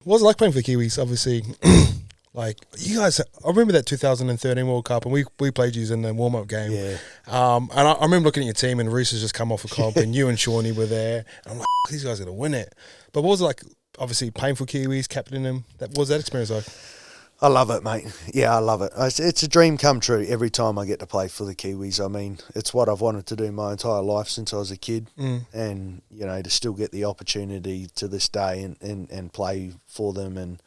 What was it like playing for the Kiwis? Obviously, like you guys, I remember that 2013 World Cup, and we played you in the warm up game. Yeah. And I remember looking at your team, and Reese has just come off a comp, and you and Shawnee were there. And I'm like, these guys are gonna win it. But what was it like? Obviously, playing for Kiwis, captaining them. What was that experience like? I love it, mate. Yeah, I love it. It's a dream come true every time I get to play for the Kiwis. I mean, it's what I've wanted to do my entire life since I was a kid. And, you know, to still get the opportunity to this day and play for them. And,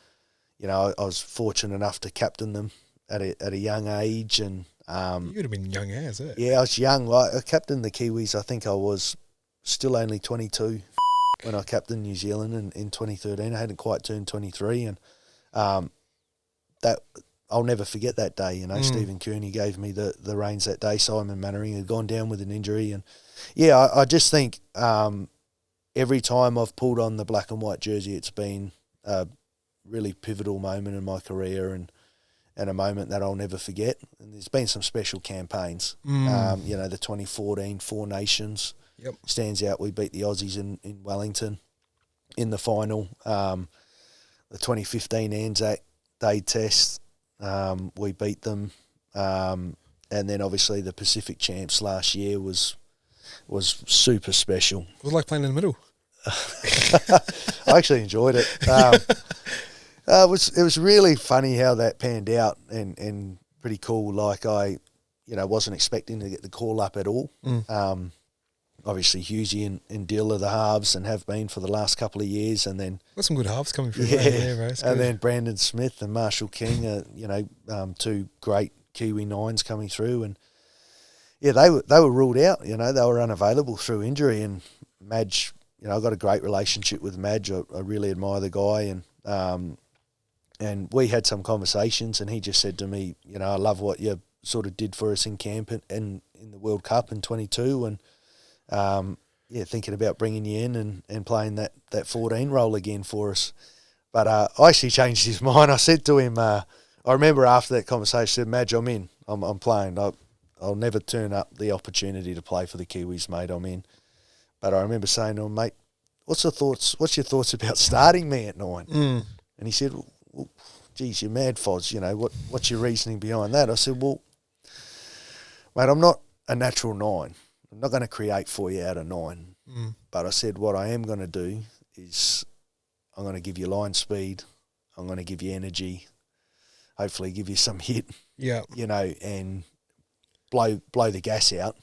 you know, I was fortunate enough to captain them at a young age. And You would have been young as it. yeah, I was young. I captained the Kiwis. I think I was still only 22 when I captained New Zealand in 2013. I hadn't quite turned 23. And that I'll never forget that day. You know, Stephen Kearney gave me the reins that day. Simon Mannering had gone down with an injury. And, yeah, I just think every time I've pulled on the black and white jersey, it's been a really pivotal moment in my career and a moment that I'll never forget. And there's been some special campaigns. You know, the 2014 Four Nations stands out. We beat the Aussies in Wellington in the final. The 2015 Anzac Day Test, we beat them. And then obviously the Pacific Champs last year was super special. It was like playing in the middle. I actually enjoyed it. It was really funny how that panned out and pretty cool. Like I wasn't expecting to get the call up at all. Obviously Hughesy and Dill are the halves and have been for the last couple of years, and then Got some good halves coming through. yeah, Bro. and then Brandon Smith and Marshall King are two great Kiwi nines coming through, and yeah, they were ruled out. You know, they were unavailable through injury, and Madge, you know, I got a great relationship with Madge. I really admire the guy, and we had some conversations, and he just said to me, you know, I love what you sort of did for us in camp and in the World Cup in 22, and thinking about bringing you in and playing that 14 role again for us. But I actually changed his mind. I said to him, I remember after that conversation, I said, Madge, I'm in. I'm playing. I'll never turn up the opportunity to play for the Kiwis, mate. I'm in. But I remember saying to him, mate, what's your thoughts about starting me at 9? And he said, well, geez, you're mad, Foz. You know, what's your reasoning behind that? I said, well, mate, I'm not a natural 9. I'm not going to create for you out of 9. But I said, what I am going to do is I'm going to give you line speed. I'm going to give you energy. Hopefully give you some hit. Yeah. You know, and blow the gas out.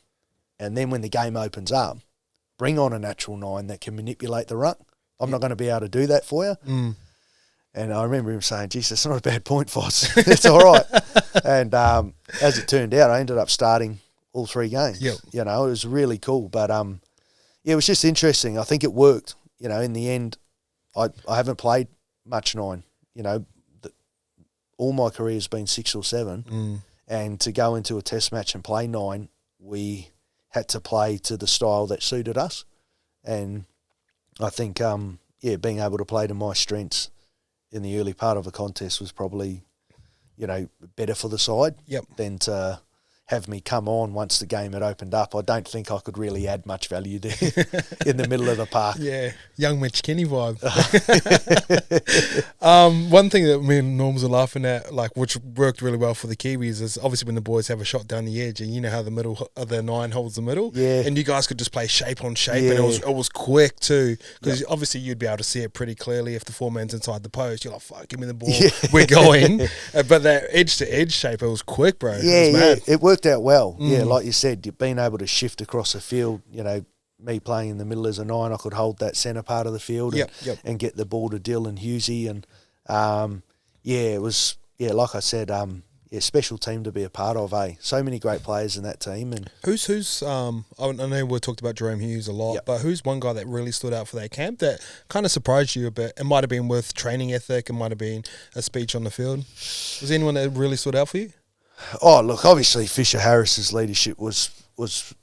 And then when the game opens up, bring on a natural 9 that can manipulate the ruck. I'm not going to be able to do that for you. And I remember him saying, geez, that's not a bad point, Foss. It's all right. And as it turned out, I ended up starting all 3 games. Yep. You know, it was really cool. But, it was just interesting. I think it worked. You know, in the end, I haven't played much 9. You know, all my career has been 6 or 7. And to go into a test match and play 9, we had to play to the style that suited us. And I think, being able to play to my strengths in the early part of a contest was probably, you know, better for the side than to have me come on once the game had opened up. I don't think I could really add much value there in the middle of the park. Yeah, young Mitch Kenny vibe. One thing that me and Norms are laughing at, like, which worked really well for the Kiwis, is obviously when the boys have a shot down the edge, and you know how the middle of the 9 holds the middle, and you guys could just play shape on shape, and it was quick too, because obviously you'd be able to see it pretty clearly if the 4-man's inside the post. You're like, fuck, give me the ball, we're going. But that edge to edge shape, it was quick, bro. It worked out well. Yeah, like you said, you've been able to shift across the field. You know, me playing in the middle as a 9, I could hold that centre part of the field and get the ball to Dill and Hughesy. And, it was, like I said, special team to be a part of, So many great players in that team. And who's I know we talked about Jerome Hughes a lot, but who's one guy that really stood out for that camp that kind of surprised you a bit? It might have been with training ethic, it might have been a speech on the field. Was there anyone that really stood out for you? Oh, look, obviously Fisher Harris's leadership was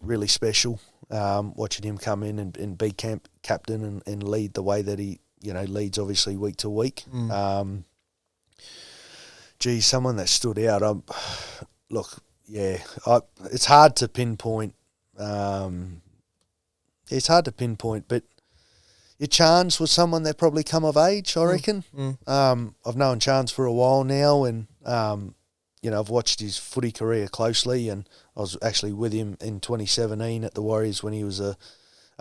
really special. Watching him come in and be camp captain and lead the way that he, you know, leads obviously week to week. Someone that stood out. It's hard to pinpoint. But Chance was someone that probably come of age, I reckon. I've known Chance for a while now, and I've watched his footy career closely, and I was actually with him in 2017 at the Warriors when he was a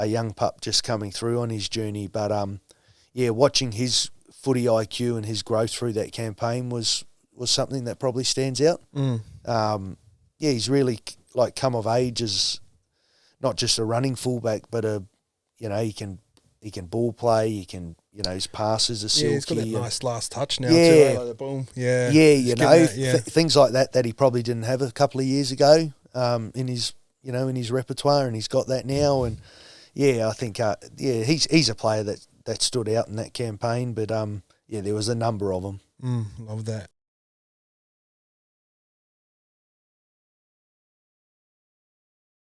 young pup just coming through on his journey. But watching his footy IQ and his growth through that campaign was something that probably stands out. He's really come of age as not just a running fullback, but he can ball play. He can, his passes are silky. Yeah, he's got that nice last touch now too. Like the boom. Yeah. Things like that he probably didn't have a couple of years ago in his repertoire, and he's got that now. And I think he's a player that stood out in that campaign. But there was a number of them. Love that.